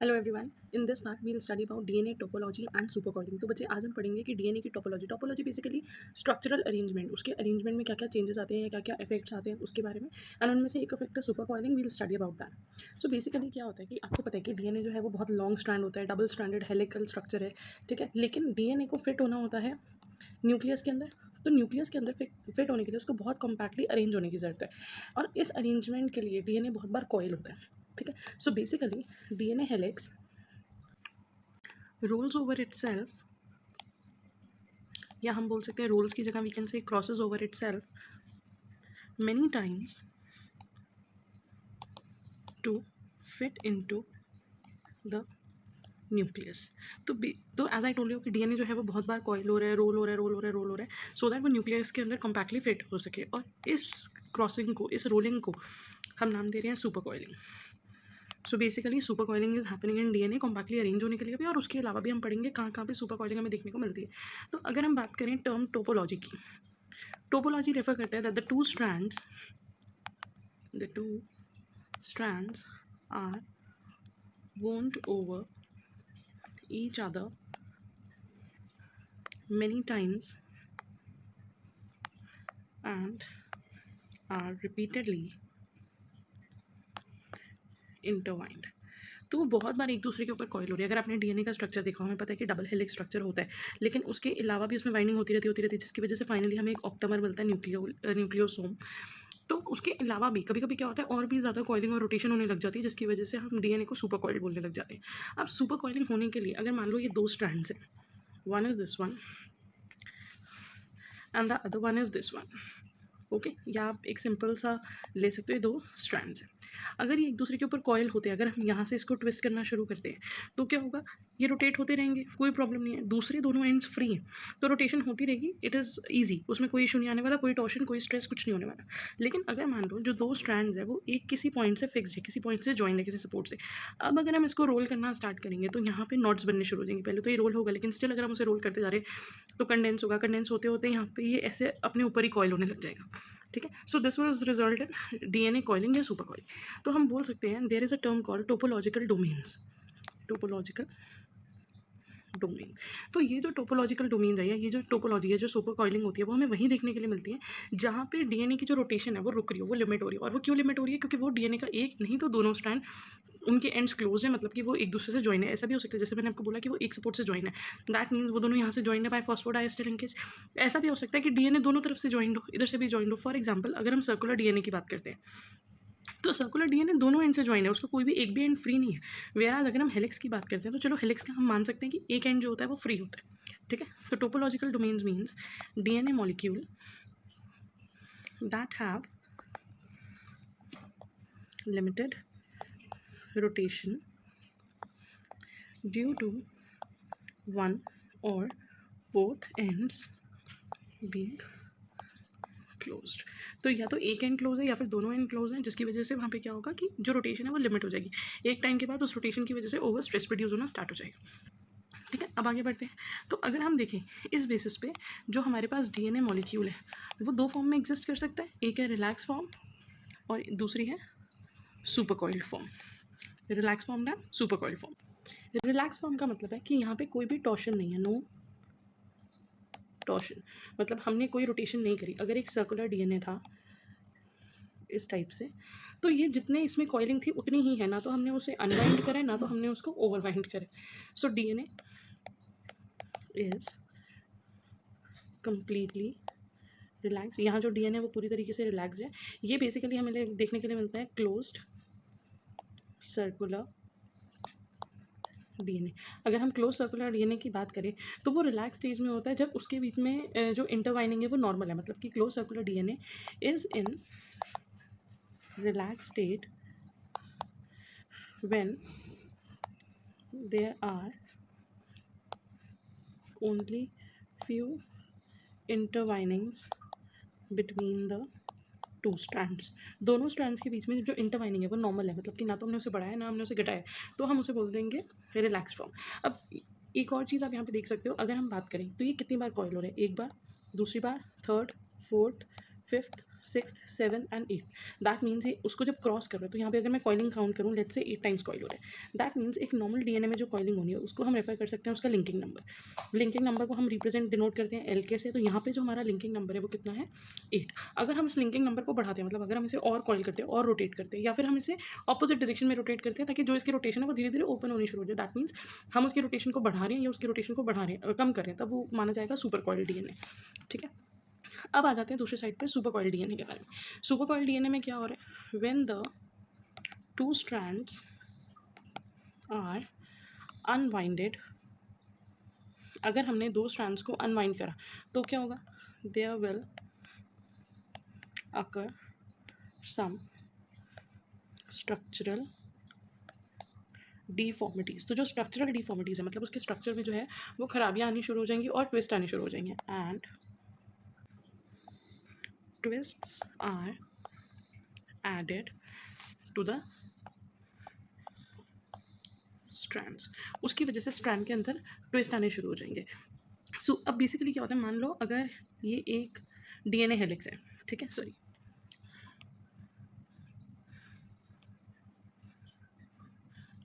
Hello everyone, in this part we will study about DNA topology and super coiling. तो बच्चे आज हम पढ़ेंगे कि डीएनए की टोपोलॉजी बेसिकली स्ट्रक्चरल अरेंजमेंट, उसके अरेंजमेंट में क्या क्या चेंजेस आते हैं या क्या क्या इफेक्ट्स आते हैं उसके बारे में। एंड उनमें से एक इफेक्ट है super coiling, we will study about that. So basically क्या होता है कि आपको पता है कि डीएनए जो है वो बहुत लॉन्ग स्ट्रैंड होता है, डबल स्ट्रैंडेड हेलिकल स्ट्रक्चर है, ठीक है। लेकिन डीएनए को फिट होना होता है न्यूक्लियस के अंदर। तो न्यूक्लियस के अंदर फिट होने के लिए उसको बहुत कॉम्पैक्टली अरेंज होने की ज़रूरत है, और इस अरेंजमेंट के लिए डीएनए बहुत बार कॉइल होता है, ठीक है। So basically DNA helix rolls over itself, या हम बोल सकते हैं रोल्स की जगह we can say crosses over itself many times to fit into the nucleus. तो एज आई टोल्ड यू कि डीएनए जो है वो बहुत बार कॉइल हो रहा है, रोल हो रहा है, रोल हो रहा है, रोल हो रहा है, सो दैट वो न्यूक्लियस के अंदर कॉम्पैक्टली फिट हो सके। और इस क्रॉसिंग को, इस रोलिंग को हम नाम दे रहे हैं super coiling. So basically super coiling is happening in DNA compactly arrange होने के लिए भी, और उसके अलावा भी हम पढ़ेंगे कहाँ कहाँ पे सुपर कॉइलिंग हमें देखने को मिलती है। तो अगर हम बात करें टर्म टोपोलॉजी की, टोपोलॉजी रेफर करता है that the two strands are wound over each other many times and are repeatedly intertwined। तो वो बहुत बार एक दूसरे के ऊपर कॉइल हो रही है। अगर आपने डीएनए का स्ट्रक्चर देखा, हमें पता है कि डबल हेलिक्स स्ट्रक्चर होता है, लेकिन उसके अलावा भी उसमें बाइंडिंग होती रहती है, जिसकी वजह से फाइनली हमें एक ऑक्टामर मिलता है, न्यूक्लियोसोम। तो उसके अलावा भी कभी कभी क्या होता है, और भी ज़्यादा कॉइलिंग और रोटेशन होने लग जाती है, जिसकी वजह से हम डीएनए को सुपर कॉइल बोलने लग जाते हैं। अब सुपर कॉइलिंग होने के लिए अगर मान लो ये दो स्ट्रैंड्स हैं, one is this one and the other one is this one, okay, या आप एक सिंपल सा ले सकते हो, ये दो स्ट्रैंड्स हैं। अगर ये एक दूसरे के ऊपर कॉइल होते हैं, अगर हम यहाँ से इसको ट्विस्ट करना शुरू करते हैं तो क्या होगा, ये रोटेट होते रहेंगे, कोई प्रॉब्लम नहीं है, दूसरे दोनों एंड्स फ्री हैं, तो रोटेशन होती रहेगी, इट इज़ ईजी, उसमें कोई इशू नहीं आने वाला, कोई टॉर्शन, कोई स्ट्रेस, कुछ नहीं होने वाला। लेकिन अगर मान लो जो दो स्ट्रैंड्स है वो एक किसी पॉइंट से फिक्स है, किसी पॉइंट से जॉइन है, किसी सपोर्ट से, अब अगर हम इसको रोल करना स्टार्ट करेंगे तो यहाँ पे नॉट्स बनने शुरू हो जाएंगे। पहले तो ये रोल होगा, लेकिन स्टिल अगर हम उसे रोल करते जा रहे हैं तो कंडेंस होगा, कंडेंस होते होते यहाँ पे ये ऐसे अपने ऊपर ही कॉइल होने लग जाएगा, ठीक है। So this was result in DNA coiling या सुपर कॉइल। तो हम बोल सकते हैं there is a term called topological domains, topological domain. तो ये जो टोपोलॉजिकल डोमेन है, या ये जो टोपोलॉजी है, जो सुपर कॉइलिंग होती है, वो हमें वहीं देखने के लिए मिलती है जहाँ पे डीएनए की जो रोटेशन है वो रुक रही हो, वो लिमिट हो रही है। और वो क्यों लिमिट हो रही है, क्योंकि वो डीएनए का एक नहीं तो दोनों स्ट्रैंड, उनके एंड्स क्लोज है, मतलब कि वो एक दूसरे से ज्वाइन है। ऐसा भी हो सकता है, जैसे मैंने आपको बोला कि वो एक सपोर्ट से ज्वाइन है, दैट मीन्स वो दोनों यहाँ से ज्वाइन है बाय फॉस्फोडाइएस्टर लिंकेज। ऐसा भी हो सकता है कि डीएनए दोनों तरफ से ज्वाइन हो, इधर से भी ज्वाइन हो। फॉर एग्जाम्पल अगर हम सर्कुलर डीएनए की बात करते हैं, तो सर्कुलर डीएनए दोनों एंड से ज्वाइन है, उसका कोई भी एक भी एंड फ्री नहीं है। वेयर अगर हम हेलिक्स की बात करते हैं, तो चलो हेलिक्स का हम मान सकते हैं कि एक एंड जो होता है वो फ्री होता है, ठीक है। तो topological domains means DNA molecule that have limited rotation due to one or both ends being closed। तो या तो एक एंड क्लोज है या फिर दोनों एंड क्लोज हैं, जिसकी वजह से वहाँ पे क्या होगा कि जो रोटेशन है वो लिमिट हो जाएगी। एक टाइम के बाद उस रोटेशन की वजह से ओवर स्ट्रेस प्रोड्यूस होना स्टार्ट हो जाएगा, ठीक है। अब आगे बढ़ते हैं। तो अगर हम देखें इस बेसिस पे, जो हमारे पास डीएनए मॉलिक्यूल है वो दो फॉर्म में एग्जिस्ट कर सकता है, एक है रिलैक्स फॉर्म और दूसरी है supercoiled form. Relax form ना supercoiled form. Relax form का मतलब है कि यहाँ पे कोई भी टॉर्शन नहीं है, नो टॉर्शन, मतलब हमने कोई रोटेशन नहीं करी। अगर एक सर्कुलर डीएनए था इस टाइप से, तो ये जितने इसमें कॉइलिंग थी उतनी ही है, ना तो हमने उसे अनबाइंड करा है, ना तो हमने उसको ओवरबाइंड करा है। So DNA is completely relax. यहाँ जो डीएनए वो पूरी तरीके से रिलैक्स है। ये बेसिकली हमें देखने के लिए मिलता है क्लोज्ड सर्कुलर डीएनए। अगर हम क्लोज सर्कुलर डीएनए की बात करें तो वो रिलैक्स स्टेज में होता है जब उसके बीच में जो इंटरवाइनिंग है वो नॉर्मल है, मतलब कि close circular DNA is in relax state when there are only few intertwinings between the two strands. दोनों स्ट्रैंड्स के बीच में जो इंटरवाइनिंग है वो नॉर्मल है, मतलब कि ना तो हमने उसे बढ़ाया ना हमने उसे घटाया, तो हम उसे बोल देंगे रिलैक्स फॉर्म। अब एक और चीज़ आप यहाँ पे देख सकते हो, अगर हम बात करें तो ये कितनी बार कॉइल हो रहा है, एक बार, दूसरी बार, third, fourth, fifth, 6, 7 and 8। That means ये उसको जब क्रॉस कर रहे हो तो यहाँ पे अगर मैं कॉइलिंग काउंट करूँ, लेट्स से 8 टाइम्स कॉइल हो रहे हैं। दैट मीन्स एक नॉर्मल डीएनए में जो कॉइलिंग होनी है उसको हम रेफर कर सकते हैं उसका लिंकिंग नंबर। लिंकिंग नंबर को हम रिप्रेजेंट डिनोट करते हैं एल के से। तो यहाँ पे जो हमारा लिंकिंग नंबर है वो कितना है, 8। अगर हम इस लिंकिंग नंबर को बढ़ाते हैं, मतलब अगर हम इसे और कॉइल करते हैं और रोटेट करते हैं, या फिर हम इसे ऑपोजिट डायरेक्शन में रोटेट करते हैं ताकि जो इसकी रोटेशन है वो धीरे धीरे ओपन होनी शुरू हो जाए, दैट मीन्स हम उसकी रोटेशन को बढ़ा रहे हैं या उसकी रोटेशन को बढ़ा रहे हैं, कम कर रहे हैं, तब वो माना जाएगा सुपर कॉइल डीएनए। ठीक है, अब आ जाते हैं दूसरी साइड पे सुपर कॉइल डीएनए के बारे में। सुपर कॉइल डीएनए में क्या हो रहा है, व्हेन द 2 strands आर अनवाइंडेड, अगर हमने 2 strands को अनवाइंड करा तो क्या होगा, there will occur some structural deformities. तो जो स्ट्रक्चरल डिफॉर्मिटीज़ है मतलब उसके स्ट्रक्चर में जो है वो खराबियाँ आनी शुरू हो जाएंगी और ट्विस्ट आनी शुरू हो जाएंगे। And twists are added to the strands, उसकी वजह से स्ट्रैंड के अंदर ट्विस्ट आने शुरू हो जाएंगे। सो अब बेसिकली क्या होता है, मान लो अगर ये एक डीएनए हेलिक्स है, ठीक है, सॉरी,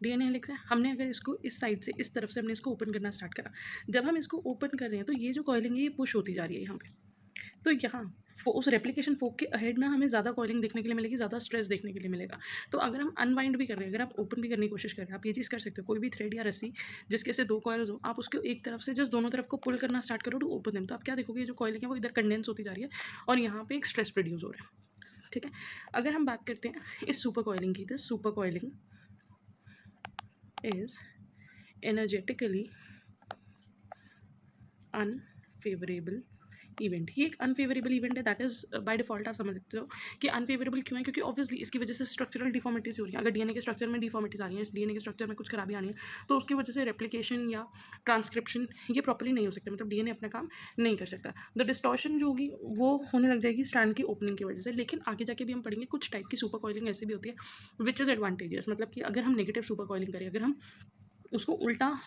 डीएनए हेलिक्स है, हमने अगर इसको इस साइड से इस तरफ से हमने इसको ओपन करना स्टार्ट करा, जब हम इसको ओपन कर रहे हैं तो ये जो कॉइलिंग है ये पुश होती जा रही है यहाँ पे। तो यहाँ उस रेप्लिकेशन फोक के अहेड ना हमें ज़्यादा कॉइलिंग देखने के लिए मिलेगी, ज़्यादा स्ट्रेस देखने के लिए मिलेगा। तो अगर हम अनवाइंड भी कर रहे हैं, अगर आप ओपन भी करने की कोशिश कर रहे हैं, आप ये चीज़ कर सकते हो, कोई भी थ्रेड या रस्सी जिसके से 2 कॉइल्स हो, आप उसको एक तरफ से जस्ट दोनों तरफ को पुल करना स्टार्ट करो टू ओपन देम, तो आप क्या देखोगे, जो कॉइलिंग है वो इधर कंडेंस होती जा रही है और यहाँ पे एक स्ट्रेस प्रोड्यूस हो रहा है। ठीक है, अगर हम बात करते हैं इस सुपर कॉइलिंग की, this super coiling is energetically unfavourable event. ये एक अनफेवरेबल इवेंट है, दैट इज बाय डिफॉल्ट आप समझ सकते हो कि अनफेवरेबल क्यों है, क्योंकि ऑब्वियसली इसकी वजह से स्ट्रक्चरल डिफॉर्मिटीज हो रही है। अगर डीएनए के स्ट्रक्चर में डिफॉर्मिटीज आ रही है, इस डीएनए के स्ट्रक्चर में कुछ खराबी आनी है, तो उसकी वजह से रेप्लिकेशन या ट्रांसक्रिप्शन ये प्रॉपर्ली नहीं हो सकता, मतलब डीएनए अपना काम नहीं कर सकता। द डिस्टॉर्शन जो होगी वो होने लग जाएगी स्ट्रैंड की ओपनिंग की वजह से। लेकिन आगे जाके भी हम पढ़ेंगे कुछ टाइप की सुपर कॉइलिंग ऐसी भी होती है विच इज़ एडवांटेजेस, मतलब कि अगर हम नेगेटिव सुपर कॉइलिंग करें, अगर हम उसको उल्टा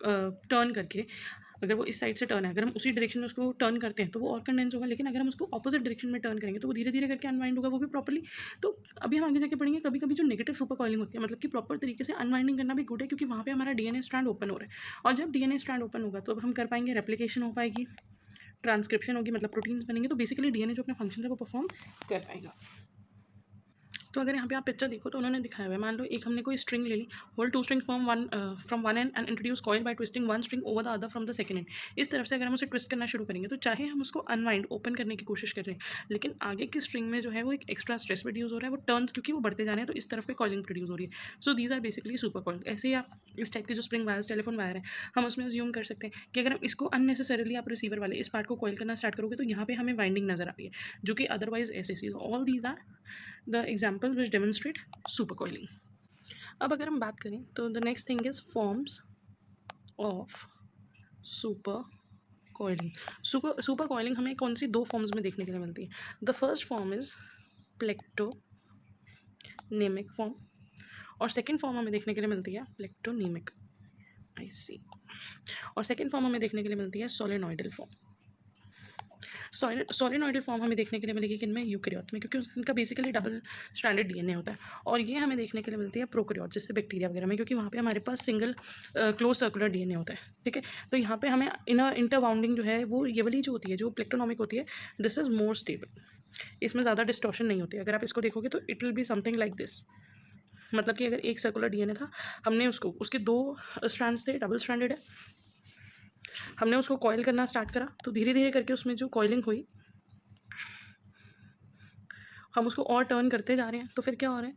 टर्न करके, अगर वो इस साइड से टर्न है, अगर हम उसी डायरेक्शन में उसको टर्न करते हैं तो वो और कंडेंस होगा, लेकिन अगर हम उसको ऑपोजिट डायरेक्शन में टर्न करेंगे तो वो धीरे धीरे करके अनवाइंड होगा, वो भी प्रॉपर्ली। तो अभी हम आगे जाके पढ़ेंगे कभी कभी जो नेगेटिव सुपर कॉइलिंग होती है, मतलब कि प्रॉपर तरीके से अनवाइंडिंग करना भी गुड है, क्योंकि वहाँ पे हमारा डीएनए स्ट्रैंड ओपन हो रहा है, और जब डीएनए स्ट्रैंड ओपन होगा तो हम कर पाएंगे, रेप्लिकेशन हो पाएगी, ट्रांसक्रिप्शन होगी, मतलब प्रोटीन्स बनेंगे, तो बेसिकली डीएनए जो अपना फंक्शन है वो परफॉर्म कर पाएगा। तो अगर यहाँ पे आप पिक्चर देखो तो उन्होंने दिखाया हुआ है, मान लो एक हमने कोई स्ट्रिंग ले ली, hold 2 string from one end introduce coil by twisting 1 string over the other from the second end. इस तरफ से अगर हम उसे ट्विस्ट करना शुरू करेंगे तो चाहे हम उसको अनवाइंड ओपन करने की कोशिश कर रहे हैं, लेकिन आगे की स्ट्रिंग में जो है वो एक एक्स्ट्रा स्ट्रेस प्रोड्यूस हो रहा है, वो टर्न्स क्योंकि वो बढ़ते जा रहे हैं तो इस तरफ पे कॉइलिंग प्रोड्यूस हो रही है। So these are basically super coil. ऐसे ही आप इस टाइप के जो स्प्रिंग वायर्स, टेलीफोन वायर है, हम उसमें ज्यूम कर सकते हैं कि अगर हम इसको अननेसेसरीली आप रिसीवर वाले इस पार्ट को कॉइल करना स्टार्ट करोगे तो यहाँ पे हमें वाइंडिंग नजर आ रही है, जो कि अदरवाइज ऐसे चीज। All these are the example which demonstrate super coiling. अब अगर हम बात करें तो the next thing is forms of super coiling. Super coiling हमें कौन सी 2 फॉर्म्स में देखने के लिए मिलती है। The first form is plectonemic form, और सेकेंड फॉर्म हमें देखने के लिए मिलती है प्लेक्टोनेमिक, आई सी, और सेकेंड फॉर्म हमें देखने के लिए मिलती है सोलेनॉइडल फॉर्म। सोलेनॉइडल फॉर्म हमें देखने के लिए मिलेगी किनमें, यूकैरियोट में, क्योंकि उनका बेसिकली डबल स्ट्रैंडेड डीएनए होता है। और ये हमें देखने के लिए मिलती है प्रोकैरियोट, जैसे बैक्टीरिया वगैरह में, क्योंकि वहाँ पे हमारे पास सिंगल क्लोज सर्कुलर डीएनए होता है। ठीक है, तो यहाँ पे हमें इंटरबाउंडिंग जो है वो ये वाली जो होती है, जो प्लेक्टोनॉमिक होती है, दिस इज मोर स्टेबल, इसमें ज़्यादा डिस्टॉर्शन नहीं होती है। अगर आप इसको देखोगे तो it will be something like this, मतलब कि अगर एक सर्कुलर डीएनए था, हमने उसको, उसके 2 स्ट्रैंड्स थे, डबल स्ट्रैंडेड है, हमने उसको कॉइल करना स्टार्ट करा तो धीरे धीरे करके उसमें जो कॉइलिंग हुई, हम उसको और टर्न करते जा रहे हैं, तो फिर क्या हो रहा है,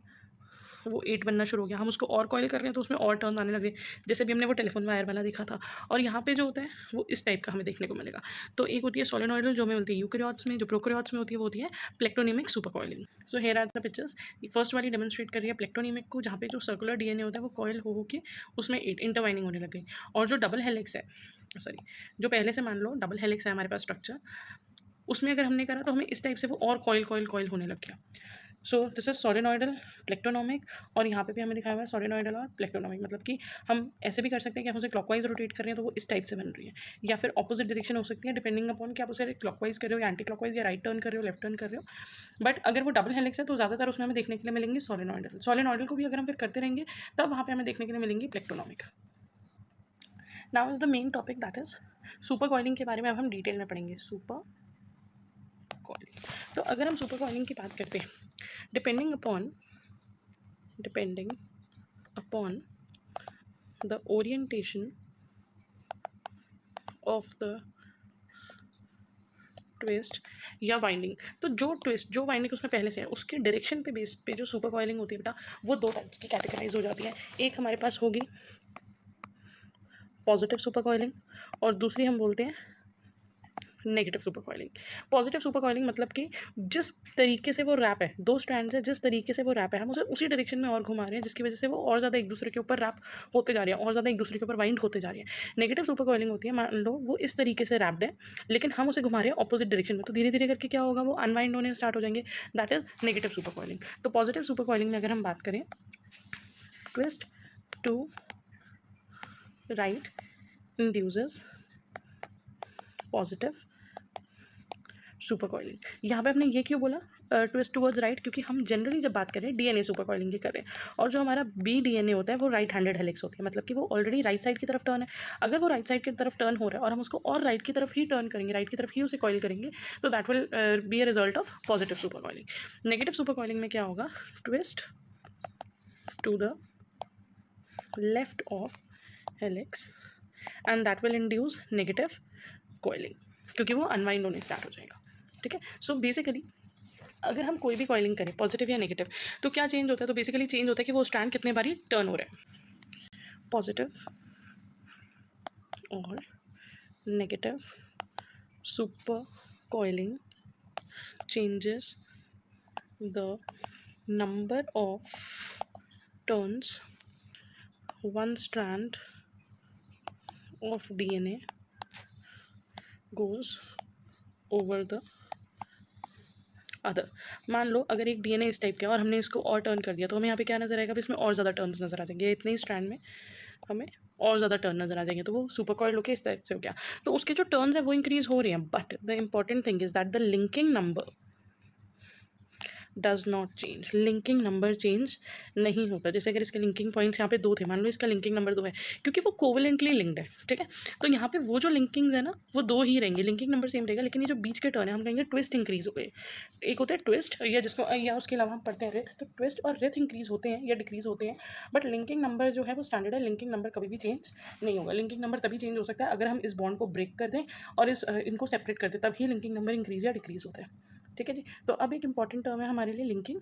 वो 8 बनना शुरू हो गया। हम उसको और कॉइल कर रहे हैं तो उसमें और टर्न आने लगे, जैसे भी हमने वो टेलीफोन वायर वाला देखा था। और यहाँ पे जो होता है वो इस टाइप का हमें देखने को मिलेगा। तो एक होती है सोलेनॉइडल जो हमें मिलती है यूकैरियोट्स में, जो प्रोकैरियोट्स में होती है वो होती है plectonemic supercoiling. So here are the pictures. First वाली डेमोन्स्ट्रेट कर रही है प्लेक्टोनेमिक को, जहाँ पे जो सर्कुलर डीएनए होता है वो कॉइल हो के उसमें इंटरवाइनिंग होने लग गई। और जो डबल हेलिक्स है, सॉरी, जो पहले से मान लो डबल हेलिक्स है हमारे पास स्ट्रक्चर, उसमें अगर हमने करा तो हमें इस टाइप से वो और कॉइल कॉइल कॉइल होने लग गया। सो दिस इज सोलेनॉइडल, प्लेक्टोनॉमिक, और यहाँ पे भी हमें दिखाया हुआ है सोलेनॉइडल और प्लेक्टोनॉमिक, मतलब कि हम ऐसे भी कर सकते हैं कि हम उसे क्लॉकवाइज रोटेट कर रहे हैं तो वो इस टाइप से बन रही है, या फिर ऑपोजिट डायरेक्शन हो सकती है डिपेंडिंग अपॉन कि आप उसे क्लॉकवाइज कर रहे हो या एंटी क्लॉकवाइज या राइट टर्न कर रहे हो लेफ्ट टर्न कर रहे हो। बट अगर वो डबल हेलिक्स है तो ज़्यादातर उसमें हमें देखने के लिए मिलेंगे सोलेनॉइडल। सोलेनॉइडल को भी अगर हम फिर करते रहेंगे तब वहाँ पे हमें देखने के लिए मिलेंगी plectonemic. Now is the main topic that is supercoiling के बारे में अब हम डिटेल में पढ़ेंगे। सुपर कॉइलिंग, तो अगर हम सुपर कॉइलिंग की बात करते हैं, depending upon the orientation of the twist या वाइंडिंग, तो जो वाइंडिंग उसमें पहले से है उसके डायरेक्शन पे बेस पे जो सुपर कॉइलिंग होती है बेटा, वो दो टाइप्स की कैटेगराइज हो जाती है। एक हमारे पास होगी पॉजिटिव सुपर कॉइलिंग और दूसरी हम बोलते हैं negative super coiling. Positive super coiling मतलब कि जिस तरीके से वो रैप है, दो स्ट्रैंड्स है, जिस तरीके से वो रैप है हम उसे उसी डायरेक्शन में और घुमा रहे हैं जिसकी वजह से वो और ज़्यादा एक दूसरे के ऊपर रैप होते जा रहे हैं और ज़्यादा एक दूसरे के ऊपर वाइंड होते जा रहे हैं। नेगेटिव सुपर कॉइलिंग होती है, मान लो वो इस तरीके से रैप्ड है लेकिन हम उसे घुमा रहे हैं ऑपोजिट डायरेक्शन में, तो धीरे धीरे करके क्या होगा, वो अनवाइंड होने स्टार्ट हो जाएंगे। That is negative super coiling. तो पॉजिटिव सुपर कॉइलिंग में अगर हम बात करें, twist to right induces positive super coiling. यहाँ पे हमने ये क्यों बोला ट्विस्ट टूवर्ड्स राइट, क्योंकि हम जनरली जब बात करें डीएनए सुपर कॉइलिंग की कर रहे हैं और जो हमारा बी डीएनए होता है वो राइट हैंडेड हेलिक्स होती है, मतलब कि वो ऑलरेडी राइट साइड की तरफ टर्न है। अगर वो राइट साइड की तरफ टर्न हो रहा है और हम उसको और राइट की तरफ ही टर्न करेंगे, राइट की तरफ ही उसे कॉइल करेंगे, तो that will be a result of positive super coiling. Negative super coiling में क्या होगा, twist to the left of helix and that will induce negative coiling, क्योंकि वो अनवाइंड होने स्टार्ट हो जाएगा। ठीक है, सो बेसिकली अगर हम कोई भी कॉइलिंग करें पॉजिटिव या नेगेटिव तो क्या चेंज होता है, तो बेसिकली चेंज होता है कि वो स्ट्रैंड कितने बारी टर्न हो रहे हैं। पॉजिटिव और negative super coiling changes the number of turns one strand of DNA goes over the other. मान लो अगर एक डीएनए इस टाइप का और हमने इसको और टर्न कर दिया तो हमें यहाँ पे क्या नजर आएगा, इसमें और ज़्यादा टर्न्स नजर आ जाएंगे, इतने ही स्ट्रैंड में हमें और ज़्यादा टर्न नजर आ जाएंगे, तो वो सुपर कॉइल होकर इस टाइप से हो गया। तो उसके जो टर्न्स है वो इंक्रीज हो रही हैं, but the important thing is that the linking number does not change. Linking number change नहीं होता। जैसे अगर इसके लिंकिंग पॉइंट्स यहाँ पे दो थे, मान लो इसका लिंकिंग नंबर 2 है क्योंकि वो कोवलेंटली लिंक्ड है, ठीक है, तो यहाँ पे वो जो लिंकिंग्स है ना वो 2 ही रहेंगे, लिंकिंग नंबर सेम रहेगा, लेकिन ये जो बीच के टर्न है हम कहेंगे ट्विस्ट इंक्रीज हो गए। एक होता है ट्विस्ट या जिसको या उसके अलावा हम पढ़ते हैं रिथ, तो ट्विस्ट और रिथ इंक्रीज होते हैं या डिक्रीज होते हैं, बट लिंकिंग नंबर जो है वो स्टैंडर्ड है, लिंकिंग नंबर कभी भी चेंज नहीं होगा। लिंकिंग नंबर तभी चेंज हो सकता है अगर हम इस बॉन्ड को ब्रेक कर दें और इनको सेपरेट कर दें, तभी लिंकिंग नंबर इंक्रीज या डिक्रीज होता है। ठीक है जी, तो अब एक इंपॉर्टेंट टर्म है हमारे लिए लिंकिंग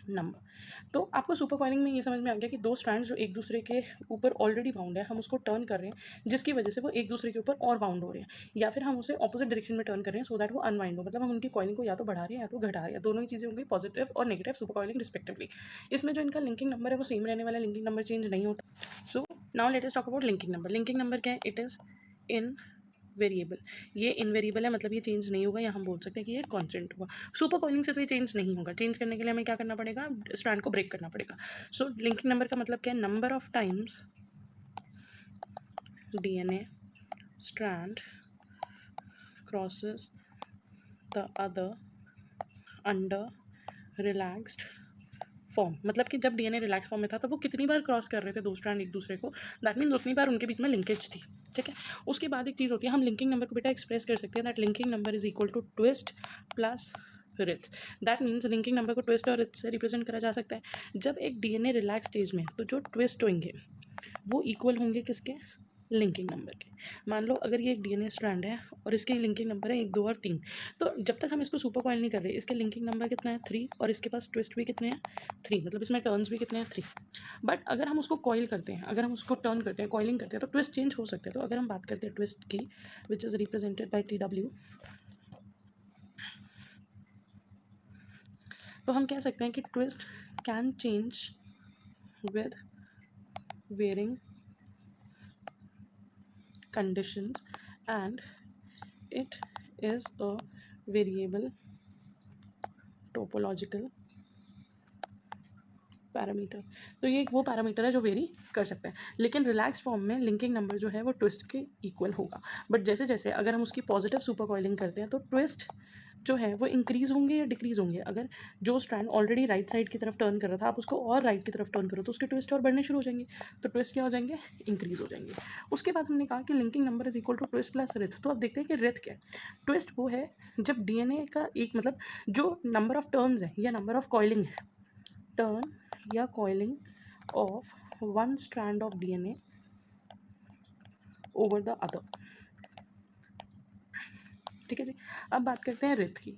नंबर। तो आपको सुपर कॉइलिंग में ये समझ में आ गया कि दो स्ट्रैंड्स जो एक दूसरे के ऊपर ऑलरेडी बाउंड है हम उसको टर्न कर रहे हैं जिसकी वजह से वो एक दूसरे के ऊपर और बाउंड हो रहे हैं, या फिर हम उसे ऑपोजिट डायरेक्शन में टर्न कर रहे हैं सो दैट वो अनवाइंड हो, मतलब हम उनकी कॉइलिंग को या तो बढ़ा रहे हैं या तो घटा रहे हैं, दोनों ही चीज़ें होंगी पॉजिटिव और नेगेटिव सुपर कॉइलिंग रिस्पेक्टिवली। इसमें जो इनका लिंकिंग नंबर है वो सेम रहने वाला, लिंकिंग नंबर चेंज नहीं होता। So now let us talk about linking number. Linking number क्या है, इट इज़ इन वेरिएबल। ये इनवेरिएबल है, मतलब ये चेंज नहीं होगा, या हम बोल सकते हैं कि ये कांस्टेंट होगा। सुपर कॉइलिंग से तो ये चेंज नहीं होगा, चेंज करने के लिए हमें क्या करना पड़ेगा, स्ट्रैंड को ब्रेक करना पड़ेगा। सो लिंकिंग नंबर का मतलब क्या है, number of times DNA strand crosses the other under relaxed form, मतलब कि जब डीएनए रिलैक्स फॉर्म में था तो वो कितनी बार क्रॉस कर रहे थे दो स्ट्रैंड एक दूसरे को, दैट मीन्स उतनी बार उनके बीच में लिंकेज थी। ठीक है, उसके बाद एक चीज़ होती है, हम लिंकिंग नंबर को बेटा एक्सप्रेस कर सकते हैं that linking number is equal to twist plus writhe. That means linking number को ट्विस्ट और रिथ से रिप्रेजेंट करा जा सकता है। जब एक डीएनए रिलैक्स स्टेज में तो जो ट्विस्ट होंगे वो इक्वल होंगे किसके, लिंकिंग नंबर के। मान लो अगर ये एक डीएनए स्ट्रैंड है और इसके लिंकिंग नंबर है 1, 2 और 3, तो जब तक हम इसको सुपर कॉइल नहीं कर रहे इसके लिंकिंग नंबर कितना है 3 और इसके पास ट्विस्ट भी कितने हैं 3, मतलब इसमें टर्न्स भी कितने हैं 3। बट अगर हम उसको कॉइल करते हैं, अगर हम उसको टर्न करते हैं, कॉइलिंग करते हैं, तो ट्विस्ट चेंज हो सकते हैं। तो अगर हम बात करते हैं ट्विस्ट की which is represented by TW, तो हम कह सकते हैं कि twist can change with varying conditions and it is a variable topological parameter. तो ये वो पैरामीटर है जो वेरी कर सकता है, लेकिन रिलैक्स फॉर्म में लिंकिंग नंबर जो है वो ट्विस्ट के इक्वल होगा। बट जैसे जैसे अगर हम उसकी पॉजिटिव सुपर कॉइलिंग करते हैं तो ट्विस्ट जो है वो इंक्रीज़ होंगे या डिक्रीज़ होंगे। अगर जो स्ट्रैंड ऑलरेडी राइट साइड की तरफ टर्न कर रहा था आप उसको और राइट की तरफ टर्न करो तो उसके ट्विस्ट और बढ़ने शुरू हो जाएंगे, तो ट्विस्ट क्या हो जाएंगे, इंक्रीज़ हो जाएंगे। उसके बाद हमने कहा कि linking number is equal to twist plus writhe. तो अब देखते हैं कि रिथ क्या है। ट्विस्ट वो है जब डीएनए का एक मतलब जो नंबर ऑफ टर्न्स है या नंबर ऑफ कॉइलिंग है, टर्न या coiling of one strand of DNA over the other. ठीक है जी। अब बात करते हैं रिथ की।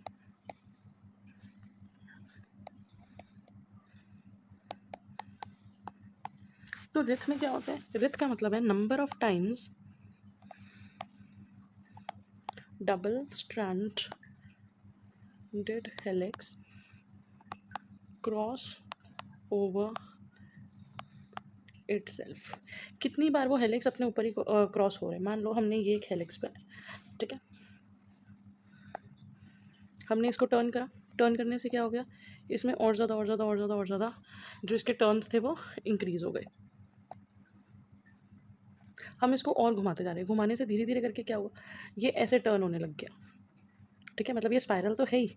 तो रिथ में क्या होता है, रिथ का मतलब है number of times double stranded helix cross over itself. कितनी बार वो हेलिक्स अपने ऊपर ही क्रॉस हो रहे हैं। मान लो हमने ये एक हेलिक्स पर, ठीक है, हमने इसको टर्न करा, टर्न करने से क्या हो गया, इसमें और ज़्यादा और ज़्यादा और ज़्यादा और ज़्यादा जो इसके टर्न्स थे वो इंक्रीज़ हो गए। हम इसको और घुमाते जा रहे हैं, घुमाने से धीरे धीरे करके क्या हुआ, ये ऐसे टर्न होने लग गया। ठीक है, मतलब ये स्पाइरल तो है ही,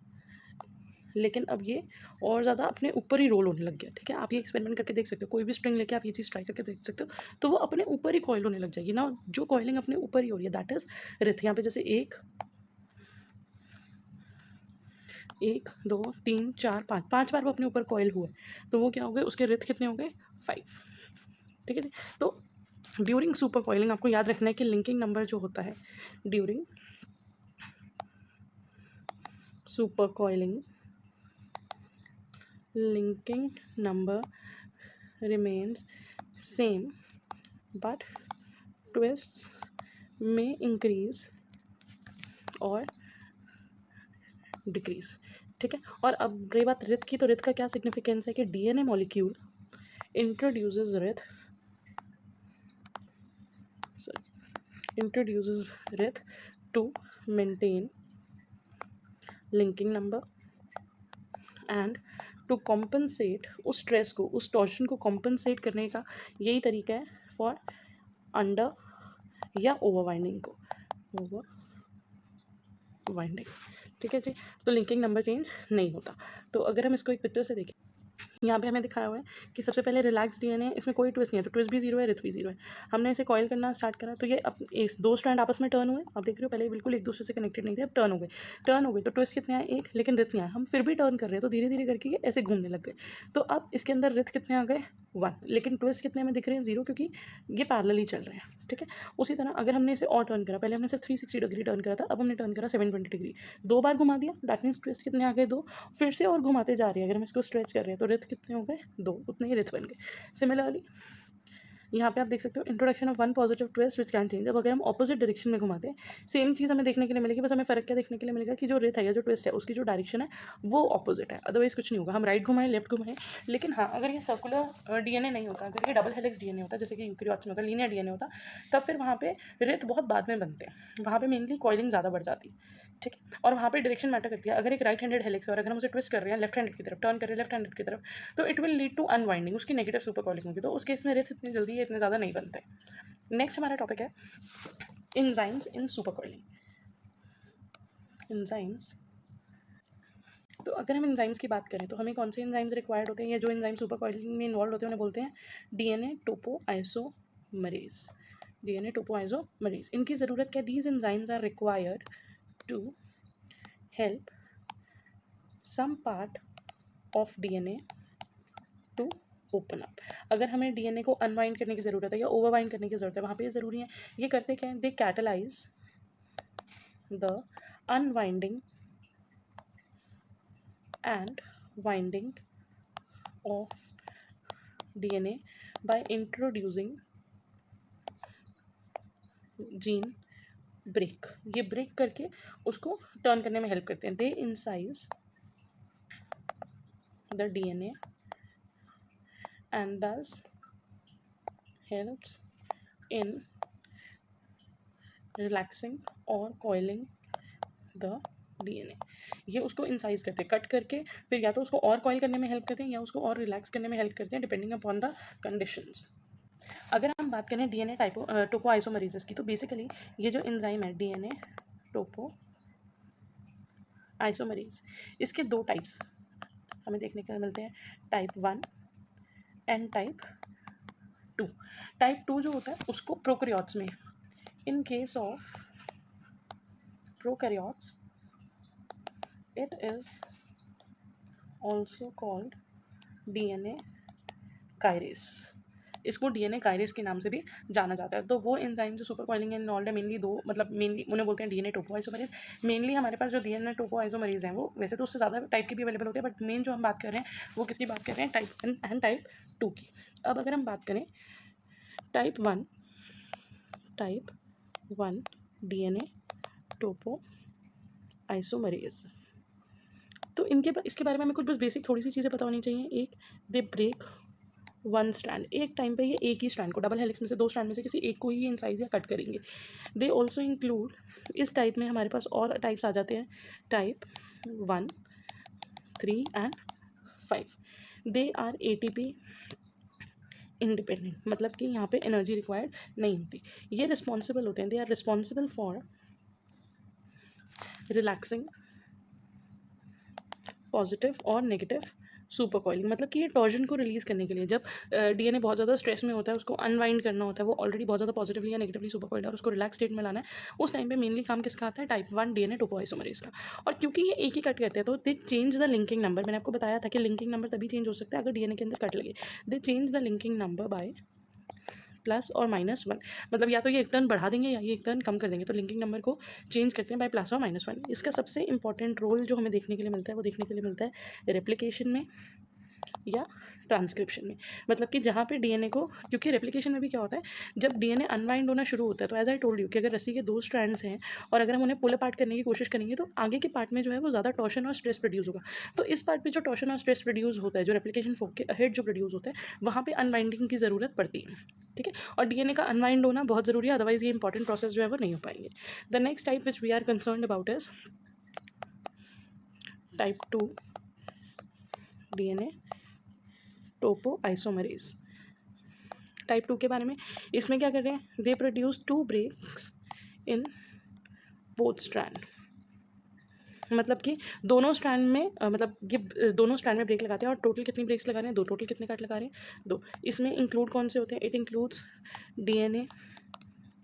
लेकिन अब ये और ज़्यादा अपने ऊपर ही रोल होने लग गया। ठीक है, आप ये एक्सपेरिमेंट करके देख सकते हो, कोई भी स्ट्रिंग लेके आप ये चीज़ ट्राई करके देख सकते हो, तो वो अपने ऊपर ही कॉइल होने लग जाएगी ना। जो कॉइलिंग अपने ऊपर ही हो रही है दैट इज रिथ। यहाँ पे जैसे 1 2 3 4 5 बार वो अपने ऊपर कॉइल हुए, तो वो क्या हो गए, उसके रिथ कितने हो गए, 5। ठीक है जी। तो ड्यूरिंग सुपर कॉइलिंग आपको याद रखना है कि लिंकिंग नंबर जो होता है during super coiling, linking number remains same but twists may increase और डिक्रीज। ठीक है, और अब रही बात रिथ की, तो रिथ का क्या सिग्निफिकेंस है कि DNA molecule introduces writhe to maintain linking number and to compensate उस स्ट्रेस को, उस टॉर्शन को कॉम्पनसेट करने का यही तरीका है फॉर अंडर या ओवर वाइंडिंग को, ओवर वाइंडिंग। ठीक है जी। तो लिंकिंग नंबर चेंज नहीं होता। तो अगर हम इसको एक पिक्चर से देखें, यहाँ पे हमें दिखाया हुआ है कि सबसे पहले रिलैक्स डीएनए, इसमें कोई ट्विस्ट नहीं है, तो ट्विस्ट भी जीरो है, रिथ भी जीरो है। हमने इसे कॉइल करना स्टार्ट करा तो ये इस दो स्ट्रैंड आपस में टर्न हुए, आप देख रहे हो पहले बिल्कुल एक दूसरे से कनेक्टेड नहीं थे, अब टर्न हो गए। टर्न हो गए तो ट्विस्ट कितने आए, एक, लेकिन रिथ नहीं आया। हम फिर भी टर्न कर रहे हैं तो धीरे धीरे करके ये ऐसे घूमने लग गए। तो अब इसके अंदर रिथ कितने आ गए, 1, लेकिन ट्विस्ट कितने में दिख रहे हैं, 0, क्योंकि ये पैरेलल ही चल रहे हैं। ठीक है, उसी तरह अगर हमने इसे और टर्न करा, पहले हमने सिर्फ 360 डिग्री टर्न करा था, अब हमने टर्न करा 720 डिग्री, 2 बार घुमा दिया, दैट मीन्स ट्विस्ट कितने आ गए, 2। फिर से और घुमाते जा रहे हैं, अगर हम इसको स्ट्रेच कर रहे हैं तो रिथ कितने हो गए, 2, उतने ही रिथ बन गए। सिमिलरली यहाँ पे आप देख सकते हो introduction of one positive twist which can change. अब अगर हम ऑपोजिट डायरेक्शन में घुमाते हैं सेम चीज़ हमें देखने के लिए मिलेगी, बस हमें फ़र्क क्या देखने के लिए मिलेगा कि जो रिथ है या जो ट्विस्ट है उसकी जो डायरेक्शन है वो ऑपोजिट है, अदरवाइज कुछ नहीं होगा। हम राइट घुमाएं लेफ्ट घुमाएं, लेकिन हाँ अगर ये सर्कुलर डीएनए नहीं होता, अगर ये डबल हेलिक्स डीएनए होता जैसे कि यूकेरियोट्स में होता, लीनियर डीएनए होता, तब फिर वहाँ पे रिथ बहुत बाद में बनते हैं, वहाँ पे मेनली कॉइलिंग ज़्यादा बढ़ जाती। ठीक है, और वहाँ पे डायरेक्शन मैटर करती है। अगर एक राइट हैंडेड हेलिक्स है और अगर हम उसे ट्विस्ट कर रहे हैं लेफ्ट हैंडेड की तरफ, टर्न कर रहे हैं लेफ्ट हैंडेड की तरफ, तो it will lead to unwinding, उसकी नेगेटिव सुपर कॉलिंग होगी, तो उस केस में रिथ इतनी जल्दी इतने ज़्यादा नहीं बनते। नेक्स्ट हमारा टॉपिक है एंजाइम्स इन सुपर कॉइलिंग। एंजाइम्स, तो अगर हम एंजाइम्स की बात करें तो हमें कौन से एंजाइम्स रिक्वायर्ड होते हैं, या जो एंजाइम सुपर कॉइलिंग में इन्वॉल्व होते हैं उन्हें बोलते हैं डीएनए टोपोआइसोमरेज। डीएनए टोपोआइसोमरेज, इनकी ज़रूरत क्या, these enzymes are required to help some part of DNA to open up. अगर हमें डीएनए को अनवाइंड करने की ज़रूरत है या ओवरवाइंड करने की ज़रूरत है, वहाँ पे ये ज़रूरी है। ये करते क्या है, they catalyse the unwinding and winding of DNA by introducing gene break। ये ब्रेक करके उसको टर्न करने में हेल्प करते हैं। They incise the DNA and thus helps in relaxing or coiling the DNA, ये उसको इंसाइज करते हैं कट करके, फिर या तो उसको और कॉइल करने में हेल्प करते हैं या उसको और रिलैक्स करने में हेल्प करते हैं डिपेंडिंग अपॉन द कंडीशंस। अगर हम बात करें डीएनए टोपो आइसोमरेजेस की, तो बेसिकली ये जो एंजाइम है डीएनए टोपो आइसोमरेज, इसके दो टाइप्स हमें देखने को मिलते हैं, टाइप 1 एंड टाइप 2। टाइप 2 जो होता है उसको प्रोकैरियोट्स में, in case of prokaryotes it is also called DNA gyrase, इसको डीएनए काइरेस के नाम से भी जाना जाता है। तो वो एंजाइम जो सुपर कॉइलिंग एंड ऑल है मेनली दो, मतलब मेनली उन्हें बोलते हैं डीएनए टोपो आइसोमरेज। मेनली हमारे पास जो डीएनए टोपो आइसोमरेज हैं वो वैसे तो उससे ज़्यादा टाइप के भी अवेलेबल होते हैं, बट मेन जो हम बात कर रहे हैं वो किसकी बात कर रहे हैं, टाइप 1 एंड टाइप 2 की। अब अगर हम बात करें टाइप 1 डीएनए टोपो आइसोमरेज, तो इसके बारे में हमें कुछ बस बेसिक थोड़ी सी चीज़ें पता होनी चाहिए। एक, दे ब्रेक वन स्ट्रैंड, एक टाइम पे ये एक ही स्ट्रैंड को, डबल हेलिक्स में से दो स्ट्रैंड में से किसी एक को ही इंसाइज या कट करेंगे। दे ऑल्सो इंक्लूड, इस टाइप में हमारे पास और टाइप्स आ जाते हैं, type 1, 3 and 5। They are ATP independent, मतलब कि यहाँ पे एनर्जी रिक्वायर्ड नहीं होती। ये रिस्पॉन्सिबल होते हैं, they are responsible for relaxing positive और नेगेटिव सुपर कॉइलिंग, मतलब कि ये टॉर्जन को रिलीज़ करने के लिए, जब डीएनए बहुत ज़्यादा स्ट्रेस में होता है, उसको अनवाइंड करना होता है, वो ऑलरेडी बहुत ज़्यादा पॉजिटिवली या नेगेटिवली सुपर कॉइल्ड है और उसको रिलैक्स स्टेट में लाना है, उस टाइम पे मेनली काम किसका आता है, टाइप 1 डीएनए टोपो आइसोमरेज का। और क्योंकि ये एक ही कट करते हैं तो दे चेंज द लिंकिंग नंबर, मैंने आपको बताया था कि लिंकिंग नंबर तभी चेंज हो सकता है अगर डीएनए के अंदर कट लगे। दे change the linking number by +और -1, मतलब या तो ये एक टर्न बढ़ा देंगे या ये एक टर्न कम कर देंगे, तो लिंकिंग नंबर को चेंज करते हैं बाय +और -1। इसका सबसे इंपॉर्टेंट रोल जो हमें देखने के लिए मिलता है वो देखने के लिए मिलता है रेप्लिकेशन में या ट्रांसक्रिप्शन में, मतलब कि जहाँ पे डीएनए को, क्योंकि रेप्लिकेशन में भी क्या होता है, जब डीएनए अनवाइंड होना शुरू होता है तो एज आई टोल्ड यू कि अगर रस्सी के दो स्ट्रैंड्स हैं और अगर हम उन्हें पुल अपार्ट करने की कोशिश करेंगे तो आगे के पार्ट में जो है वो ज़्यादा टॉर्शन और स्ट्रेस प्रोड्यूस होगा। तो इस पार्ट पे जो टॉर्शन और स्ट्रेस प्रोड्यूस होता है, जो रेप्लिकेशन फोक के अहेड जो प्रोड्यूस होता है, वहाँ पे अनवाइंडिंग की ज़रूरत पड़ती है, ठीक है। और डीएनए का अनवाइंड होना बहुत ज़रूरी है, अदरवाइज ये इंपॉर्टेंट प्रोसेस जो है वो नहीं हो पाएंगे। The next type which we are concern about is type 2 DNA topoisomerase 2 के बारे में, इसमें क्या कर रहे हैं, they produce 2 breaks in both strand, मतलब कि दोनों स्ट्रैंड में मतलब ये दोनों स्ट्रैंड में ब्रेक लगाते हैं। और टोटल कितनी ब्रेक्स लगा रहे हैं, 2। टोटल कितने कट लगा रहे हैं, 2। इसमें इंक्लूड कौन से होते हैं, it includes DNA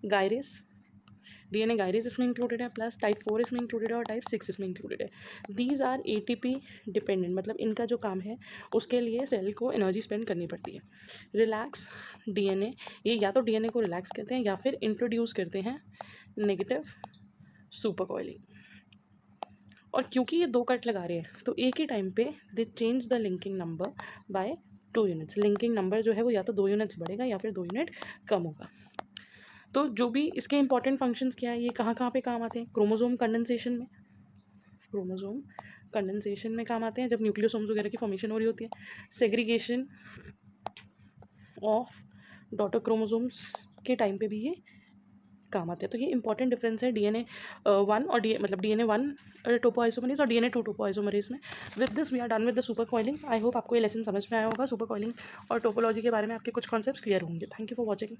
gyrase, DNA gyrase इसमें इंक्लूडेड है, प्लस टाइप 4 इसमें इंक्लूडेड है और टाइप 6 इसमें इंक्लूडेड है। दीज आर ATP डिपेंडेंट, मतलब इनका जो काम है उसके लिए सेल को एनर्जी स्पेंड करनी पड़ती है। रिलैक्स डीएनए, ये या तो डीएनए को रिलैक्स करते हैं या फिर इंट्रोड्यूस करते हैं नेगेटिव सुपर कॉइलिंग। और क्योंकि ये 2 कट लगा रहे हैं तो एक ही टाइम पे दे change the linking number by 2 units, linking number जो है वो या तो 2 यूनिट्स बढ़ेगा या फिर 2 यूनिट कम होगा। तो जो भी इसके इंपॉर्टेंट फंक्शंस क्या है, ये कहाँ कहाँ पे काम आते हैं, क्रोमोसोम कंडेंसेशन में, क्रोमोसोम कंडेंसेशन में काम आते हैं जब न्यूक्लियोसोम्स वगैरह की फॉर्मेशन हो रही होती है। सेग्रीगेशन ऑफ डॉटर क्रोमोसोम्स के टाइम पे भी ये काम आते हैं। तो ये इंपॉर्टेंट डिफरेंस है डीएनए 1 और मतलब डीएनए 1 टोपो आइसोमरेज और डीएनए 2 टोपो आइसोमरेज में। With this we are done with the super coiling. I hope आपको ये लेसन समझ में आया होगा। सुपर कॉइलिंग और टोपोलॉजी के बारे में आपके कुछ कॉन्सेप्ट्स क्लियर होंगे। Thank you for watching.